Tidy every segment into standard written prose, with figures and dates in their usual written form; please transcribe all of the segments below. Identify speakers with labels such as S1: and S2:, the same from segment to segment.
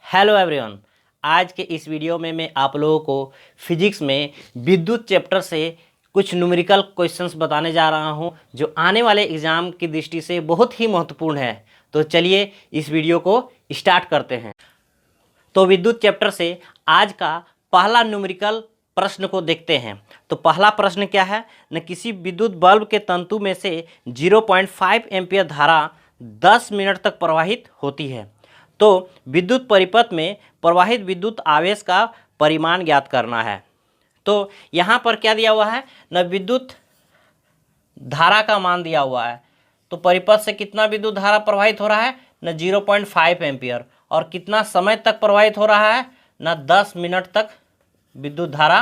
S1: Hello everyone. आज के इस वीडियो में मैं आप लोगों को फिजिक्स में विद्युत चैप्टर से कुछ न्यूमेरिकल क्वेश्चंस बताने जा रहा हूं जो आने वाले एग्ज़ाम की दृष्टि से बहुत ही महत्वपूर्ण है। तो चलिए इस वीडियो को स्टार्ट करते हैं। तो विद्युत चैप्टर से आज का पहला न्यूमेरिकल प्रश्न को देखते हैं। तो पहला प्रश्न क्या है न, किसी विद्युत बल्ब के तंतु में से 0.5 एम्पीयर धारा 10 मिनट तक प्रवाहित होती है। तो विद्युत परिपथ में प्रवाहित विद्युत आवेश का परिमाण ज्ञात करना है। तो यहाँ पर क्या दिया हुआ है न, विद्युत धारा का मान दिया हुआ है। तो परिपथ से कितना विद्युत धारा प्रवाहित हो रहा है न, 0.5 एम्पीयर, और कितना समय तक प्रवाहित हो रहा है न, 10 मिनट तक विद्युत धारा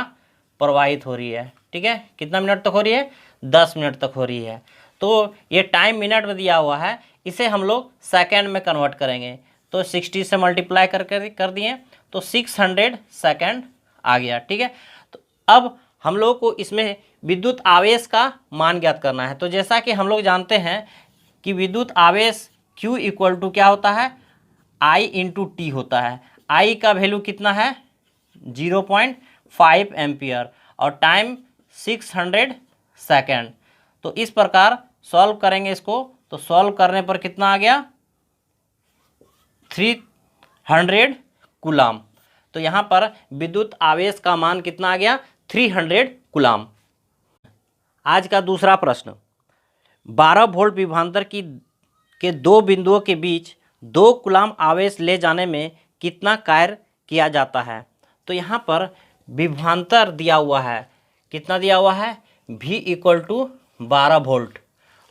S1: प्रवाहित हो रही है। ठीक है, कितना मिनट तक हो रही है? 10 मिनट तक हो रही है। तो ये टाइम मिनट में दिया हुआ है, इसे हम लोग सेकेंड में कन्वर्ट करेंगे। तो 60 से मल्टीप्लाई कर दिए तो 600 सेकेंड आ गया। ठीक है, तो अब हम लोग को इसमें विद्युत आवेश का मान ज्ञात करना है। तो जैसा कि हम लोग जानते हैं कि विद्युत आवेश Q इक्वल टू क्या होता है, I इंटू टी होता है। I का वैल्यू कितना है? 0.5 एम्पियर और टाइम 600 सेकेंड। तो इस प्रकार सॉल्व करेंगे इसको। तो सॉल्व करने पर कितना आ गया? 300 कूलाम। तो यहाँ पर विद्युत आवेश का मान कितना आ गया? 300 कूलाम। आज का दूसरा प्रश्न, 12 वोल्ट विभवांतर के दो बिंदुओं के बीच 2 कूलाम आवेश ले जाने में कितना कार्य किया जाता है। तो यहाँ पर विभवांतर दिया हुआ है, कितना दिया हुआ है? V इक्वल टू 12 वोल्ट,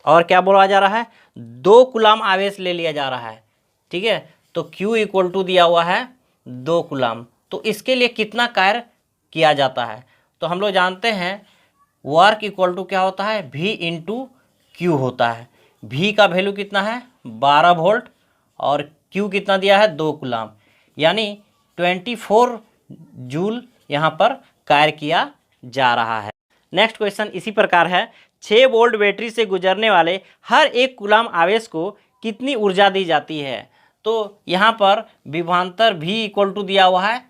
S1: और क्या बोला जा रहा है? 2 कूलाम आवेश ले लिया जा रहा है। ठीक है, तो Q इक्वल टू दिया हुआ है 2 कूलाम। तो इसके लिए कितना कार्य किया जाता है? तो हम लोग जानते हैं वर्क इक्वल टू क्या होता है? V इंटू Q होता है। V का वैल्यू कितना है? 12 वोल्ट, और Q कितना दिया है? 2 कूलाम, यानी 24 जूल यहाँ पर कार्य किया जा रहा है। नेक्स्ट क्वेश्चन इसी प्रकार है, 6 वोल्ट बैटरी से गुजरने वाले हर एक कूलाम आवेश को कितनी ऊर्जा दी जाती है। तो यहाँ पर विभवांतर V इक्वल टू दिया हुआ है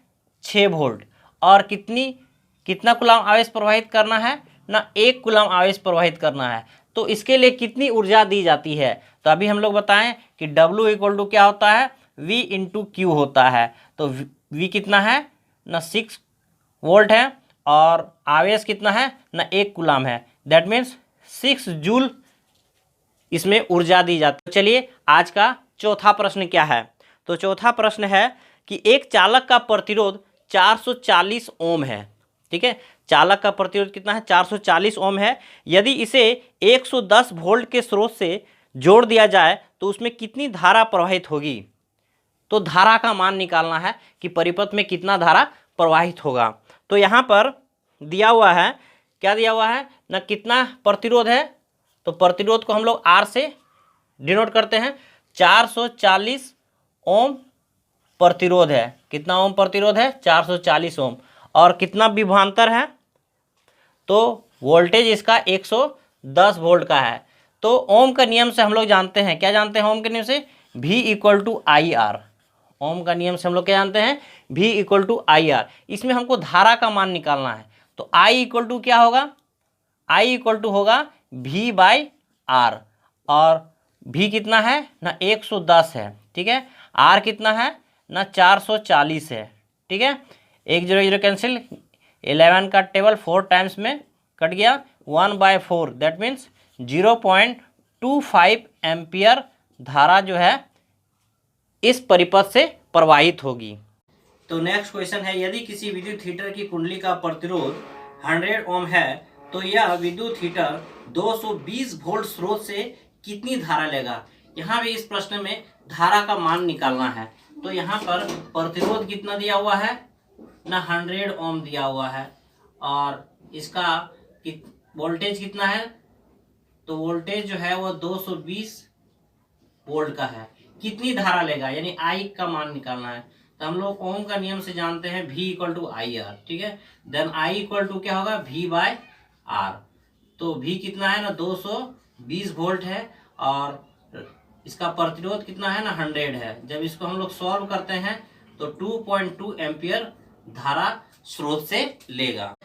S1: 6 वोल्ट, और कितना कूलाम आवेश प्रवाहित करना है ना? 1 कूलाम आवेश प्रवाहित करना है। तो इसके लिए कितनी ऊर्जा दी जाती है? तो अभी हम लोग बताएं कि W इक्वल टू क्या होता है? V इंटू क्यू होता है। तो V कितना है ना? 6 वोल्ट है, और आवेश कितना है ना? 1 कूलाम है। दैट मीन्स 6 जूल इसमें ऊर्जा दी जाती है। चलिए आज का चौथा प्रश्न क्या है। तो चौथा प्रश्न है कि एक चालक का प्रतिरोध 440 ओम है। ठीक है, चालक का प्रतिरोध कितना है? 440 ओम है। यदि इसे 110 वोल्ट के स्रोत से जोड़ दिया जाए तो उसमें कितनी धारा प्रवाहित होगी। तो धारा का मान निकालना है कि परिपथ में कितना धारा प्रवाहित होगा। तो यहाँ पर दिया हुआ है, क्या दिया हुआ है ना, कितना प्रतिरोध है। तो प्रतिरोध को हम लोग R से डिनोट करते हैं। 440 ओम प्रतिरोध है। कितना ओम प्रतिरोध है? 440 ओम। और कितना विभवांतर है? तो वोल्टेज इसका 110 वोल्ट का है। तो ओम का नियम से हम लोग जानते हैं, क्या जानते हैं ओम के नियम से? V equal to I R. Ohm का नियम से हम लोग क्या जानते हैं? V equal to I R. इसमें हमको धारा का मान निकालना है। तो I इक्वल टू क्या होगा? I इक्वल टू होगा V बाई आर, और V कितना है ना? 110 है। ठीक है, R कितना है ना? 440 है। ठीक है, 1 0 0 कैंसिल, 11 का टेबल 4 टाइम्स में कट गया, 1/4। दैट मीन्स 0.25 एम्पियर धारा जो है इस परिपथ से प्रवाहित होगी। तो नेक्स्ट क्वेश्चन है, यदि किसी विद्युत हीटर की कुंडली का प्रतिरोध 100 ओम है तो यह विद्युत हीटर 220 वोल्ट स्रोत से कितनी धारा लेगा। यहाँ भी इस प्रश्न में धारा का मान निकालना है। तो यहाँ पर प्रतिरोध कितना दिया हुआ है ना? 100 ओम दिया हुआ है, और इसका वोल्टेज कितना है? तो वोल्टेज जो है वो 220 वोल्ट का है। कितनी धारा लेगा, यानी I का मान निकालना है। तो हम लोग ओम का नियम से जानते हैं V equal to I R. ठीक है, देन I इक्वल टू क्या होगा? V by R. तो V कितना है ना? 220 वोल्ट है, और इसका प्रतिरोध कितना है ना? 100 है। जब इसको हम लोग सॉल्व करते हैं तो 2.2 एम्पियर धारा स्रोत से लेगा।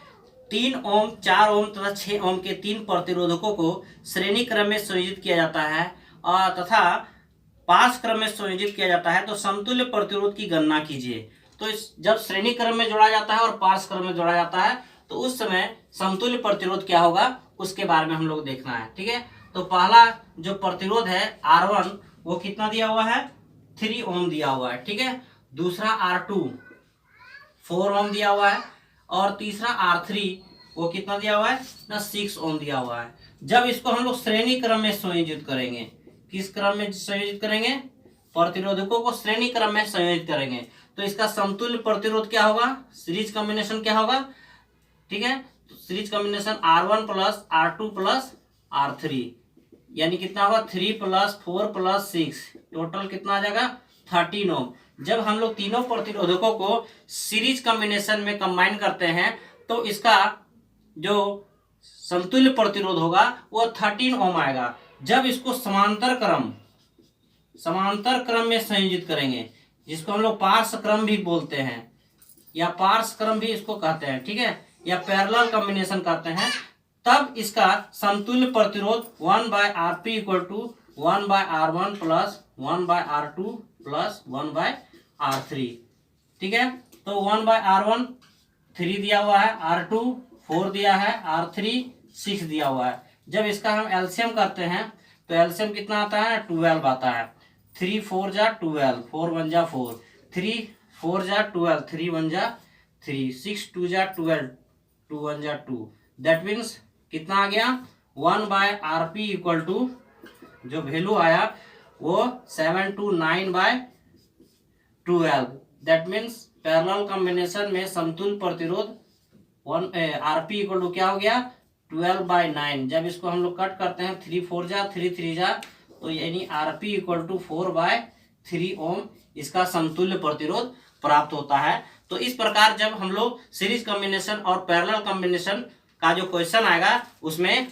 S1: 3 ओम, 4 ओम तथा 6 ओम के 3 प्रतिरोधकों को श्रेणी क्रम में संयोजित किया जाता है और तथा पार्श्व क्रम में संयोजित किया जाता है, तो समतुल्य प्रतिरोध की गणना कीजिए। तो जब श्रेणी क्रम में जोड़ा जाता है और पार्श्व क्रम में जोड़ा जाता है तो उस समय समतुल्य प्रतिरोध क्या होगा उसके बारे में हम लोग देखना है। ठीक है, तो पहला जो प्रतिरोध है R1 वो कितना दिया हुआ है, 3 ओम दिया हुआ है। ठीक है, दूसरा R2 4 ओम दिया हुआ है और तीसरा R3 वो कितना दिया हुआ है ना, 6 ओम दिया हुआ है। जब इसको हम लोग श्रेणी क्रम में संयोजित करेंगे, किस क्रम में संयोजित करेंगे, प्रतिरोधकों को श्रेणी क्रम में संयोजित करेंगे, तो इसका समतुल्य प्रतिरोध क्या होगा, सीरीज कॉम्बिनेशन क्या होगा। ठीक है, तो series combination R1 plus R2 plus R3 यानी कितना होगा, 3 प्लस 4 प्लस 6 टोटल कितना आ जाएगा 13 ओम। जब हम लोग तीनों प्रतिरोधकों को सीरीज कॉम्बिनेशन में कंबाइन करते हैं तो इसका जो समतुल्य प्रतिरोध होगा वो 13 ओम आएगा। जब इसको समांतर क्रम में संयोजित करेंगे, जिसको हम लोग पार्श्व क्रम भी बोलते हैं या पार्श्व क्रम भी इसको कहते हैं, ठीक है, या पैरेलल कॉम्बिनेशन कहते हैं, तब इसका समतुल्य प्रतिरोध 1/Rp equal to 1/R1 plus 1/R2 plus 1/R3। ठीक है, तो 1/R1 3 दिया हुआ है, R2 4 दिया है, R3 6 दिया हुआ है। जब इसका हम एलसीएम करते हैं तो एलसीएम कितना आता है, 12 आता है। 3 4 जा 12, 4 1 जा 4, 3 4 जा 12, 3 1 जा 3, 6 2 जा 12, 2 1 जा 2। दैट मीन्स कितना आ गया, 1/Rp इक्वल टू जो वैल्यू आया वो 729/12। दैट मीन्स पैरेलल कॉम्बिनेशन में समतुल्य प्रतिरोध Rp इक्वल टू क्या हो गया, 12/9। जब इसको हम लोग कट करते हैं 3 4 जा 3 3 जा, तो यानी Rp इक्वल टू 4/3 ओम इसका समतुल्य प्रतिरोध प्राप्त होता है। तो इस प्रकार जब हम लोग सीरीज कॉम्बिनेशन और पैरेलल कॉम्बिनेशन का जो क्वेश्चन आएगा उसमें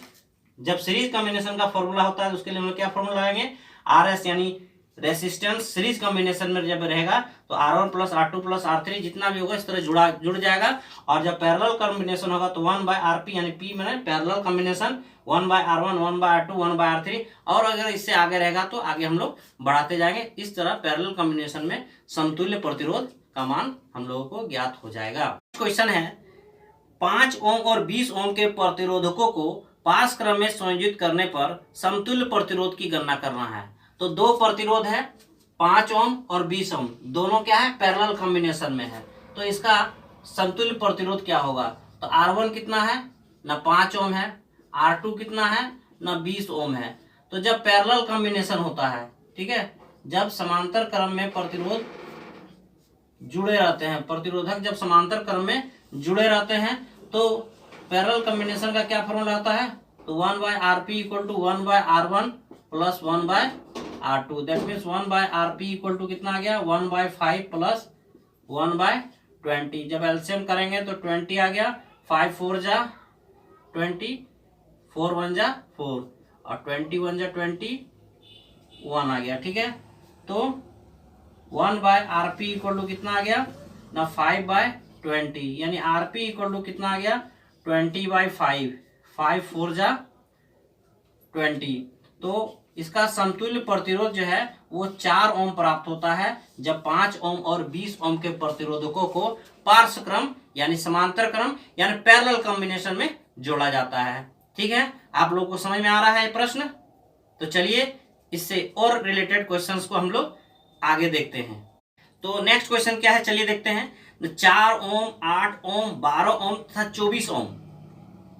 S1: जब सीरीज कॉम्बिनेशन का फॉर्मूला होता है उसके लिए हम लोग क्या फॉर्मूला लगाएंगे, RS यानी रेसिस्टेंस सीरीज कॉम्बिनेशन में जब रहेगा तो R1 plus R2 plus R3 जितना भी होगा इस तरह जुड़ जाएगा। और जब पैरेलल कॉम्बिनेशन होगा तो 1/Rp यानी P मैंने parallel combination 1/R1 1/R2 1/R3, और अगर इससे आगे रहेगा तो आगे हम लोग बढ़ाते जाएंगे। इस तरह पैरेलल कॉम्बिनेशन में समतुल्य प्रतिरोध का मान हम लोगों को ज्ञात हो जाएगा। क्वेश्चन है 5 ओम और 20 ओम के प्रतिरोधकों को पार्श्व क्रम में संयोजित करने पर समतुल्य प्रतिरोध की गणना करना है। तो दो प्रतिरोध है 5 ओम और 20 ओम, दोनों क्या है पैरेलल कॉम्बिनेशन में है, तो इसका समतुल्य प्रतिरोध क्या होगा, तो R1 कितना है ना 5 ओम है, R2 कितना है ना 20 ओम है। तो जब पैरेलल कॉम्बिनेशन होता है, ठीक है, जब समांतर क्रम में प्रतिरोध जुड़े रहते हैं, प्रतिरोधक जब समांतर क्रम में जुड़े रहते हैं तो पैरेलल कॉम्बिनेशन का क्या फॉर्मूला होता है, तो 1/Rp equal to 1/R1 plus 1/R2। That means 1/Rp equal to कितना आ गया, 1/5 प्लस 1/20। जब एलसीएम करेंगे तो 20 आ गया, 5 4 जा 20, 4 1 जा 4 और 20 1 जा 21 आ गया। ठीक है, तो 1/Rp इक्वल टू कितना आ गया ना 5/20 यानी Rp इक्वल टू कितना आ गया 20/5, 5 4 जा 20। तो इसका समतुल्य प्रतिरोध जो है वो 4 ओम प्राप्त होता है जब 5 ओम और 20 ओम के प्रतिरोधकों को पार्श्व क्रम यानी समांतर क्रम यानी पैरेलल कॉम्बिनेशन में जोड़ा जाता है। ठीक है, आप लोगों को समझ में आ रहा है ये प्रश्न। तो चलिए इससे और रिलेटेड क्वेश्चंस को हम लोग आगे देखते हैं। तो नेक्स्ट क्वेश्चन क्या है, चलिए देखते हैं। 4 ओम 8 ओम 12 ओम तथा 24 ओम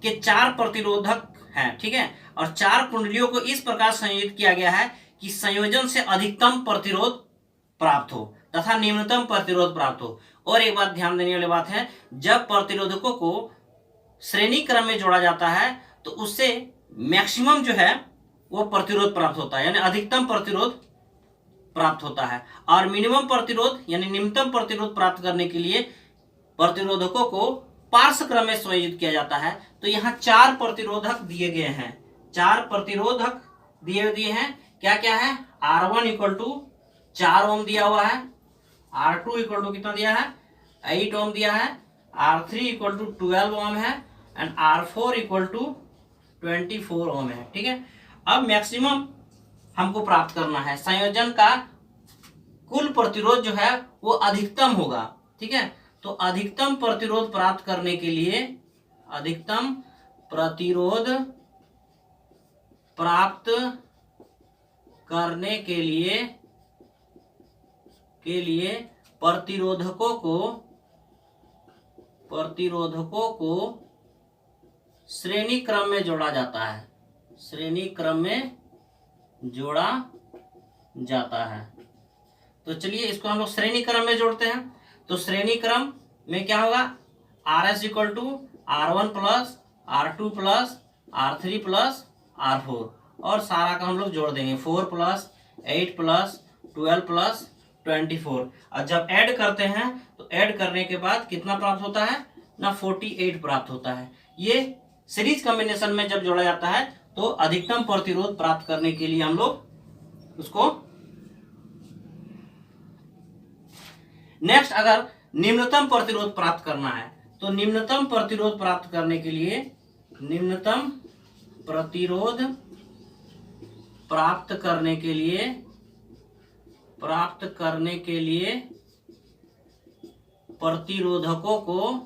S1: के 4 प्रतिरोधक हैं, ठीक है, और 4 कुंडलियों को इस प्रकार संयोजित किया गया है कि संयोजन से अधिकतम प्रतिरोध प्राप्त हो तथा निम्नतम प्रतिरोध प्राप्त हो। और एक बात ध्यान देने वाली बात है, जब प्रतिरोधकों को श्रेणी क्रम में जोड़ा जाता है तो उससे मैक्सिमम जो है वो प्रतिरोध प्राप्त होता है यानी अधिकतम प्रतिरोध प्राप्त होता है, और मिनिमम प्रतिरोध यानी निम्नतम प्रतिरोध प्राप्त करने के लिए प्रतिरोधकों को पार्श्व क्रम में संयोजित किया जाता है। तो यहाँ 4 प्रतिरोधक दिए गए हैं, 4 प्रतिरोधक दिए हैं, क्या क्या है, R1 इक्वल टू 4 ओम दिया हुआ है, R2 इक्वल टू कितना दिया है, 8 ओम दिया है, R3 इक्वल टू 12 ओम है, एंड R4 इक्वल टू 24 ओम है। ठीक है, अब मैक्सिमम हमको प्राप्त करना है, संयोजन का कुल प्रतिरोध जो है वो अधिकतम होगा। ठीक है, तो अधिकतम प्रतिरोध प्राप्त करने के लिए, अधिकतम प्रतिरोध प्राप्त करने के लिए प्रतिरोधकों को श्रेणी क्रम में जोड़ा जाता है, श्रेणी क्रम में जोड़ा जाता है। तो चलिए इसको हम लोग श्रेणी क्रम में जोड़ते हैं। तो श्रेणी क्रम में क्या होगा, RS equal to R1 plus R2 plus R3 plus R4, और सारा का हम लोग जोड़ देंगे, 4 प्लस 8 प्लस 12 प्लस 24। और जब ऐड करते हैं तो ऐड करने के बाद कितना प्राप्त होता है ना, 48 प्राप्त होता है। ये सीरीज कॉम्बिनेशन में जब जोड़ा जाता है तो अधिकतम प्रतिरोध प्राप्त करने के लिए हम लोग उसको, नेक्स्ट अगर निम्नतम प्रतिरोध प्राप्त करना है तो निम्नतम प्रतिरोध प्राप्त करने के लिए, निम्नतम प्रतिरोध प्राप्त करने के लिए प्रतिरोधकों को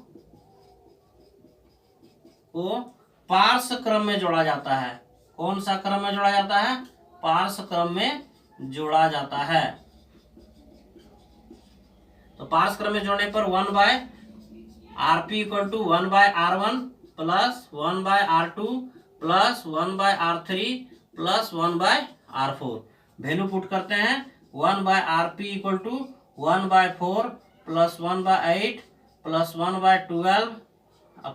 S1: पार्श्व क्रम में जोड़ा जाता है। कौन सा क्रम में जोड़ा जाता है, पार्श्व क्रम में जोड़ा जाता है। तो पार्श्व क्रम में जोड़ने पर 1/Rp equal to 1/R1 plus 1/R2 plus 1/R3 plus 1/R4। Value put करते हैं, 1/Rp equal to 1/4 plus 1/8 plus 1/12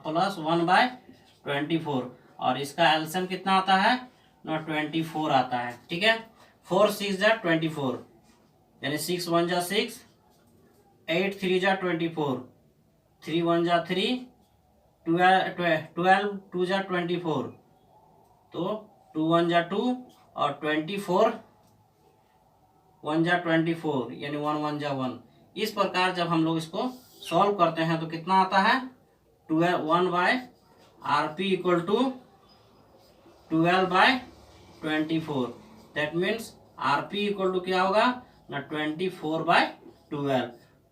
S1: plus 1/24, और इसका एलसीएम कितना आता है ना, 24 आता है। ठीक है, 4 6 जा 24, यानी 6 1 जा 6, 8 3 जा 24, 3 1 जा 3, 12 2 जा 24, तो 2 1 जा 2, और 24 1 जा 24, यानी 1 1 जा 1। इस प्रकार जब हम लोग इसको सॉल्व करते हैं तो कितना आता है, 1/Rp equal to 12/24। That means Rp equal to क्या होगा ना, 24/12,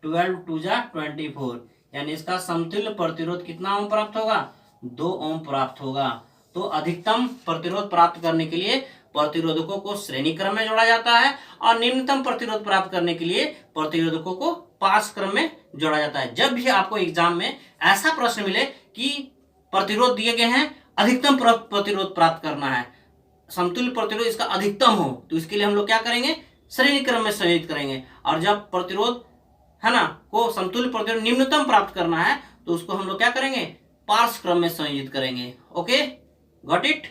S1: 12 2 जा 24, यानी इसका समतुल्य प्रतिरोध कितना ओम प्राप्त होगा, 2 ओम प्राप्त होगा। तो अधिकतम प्रतिरोध प्राप्त करने के लिए प्रतिरोधकों को श्रेणी क्रम में जोड़ा जाता है, और निम्नतम प्रतिरोध प्राप्त करने के लिए प्रतिरोधकों को पार्श्व क्रम में जोड़ा जाता है। जब भी आपको एग्जाम में ऐसा प्रश्न मिले कि प्रतिरोध दिए गए हैं, अधिकतम प्रतिरोध प्राप्त करना है, समतुल्य प्रतिरोध इसका अधिकतम हो, तो इसके लिए हम लोग क्या करेंगे, श्रेणी क्रम में संयोजित करेंगे। और जब प्रतिरोध है ना को समतुल्य प्रतिरोध निम्नतम प्राप्त करना है तो उसको हम लोग क्या करेंगे, पार्श्व क्रम में संयोजित करेंगे। Okay, got it.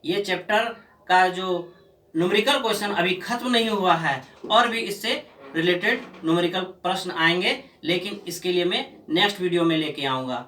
S1: ये चैप्टर का जो न्यूमेरिकल क्वेश्चन अभी खत्म नहीं हुआ है, और भी इससे रिलेटेड न्यूमेरिकल प्रश्न आएंगे, लेकिन इसके लिए मैं नेक्स्ट वीडियो में लेके आऊंगा।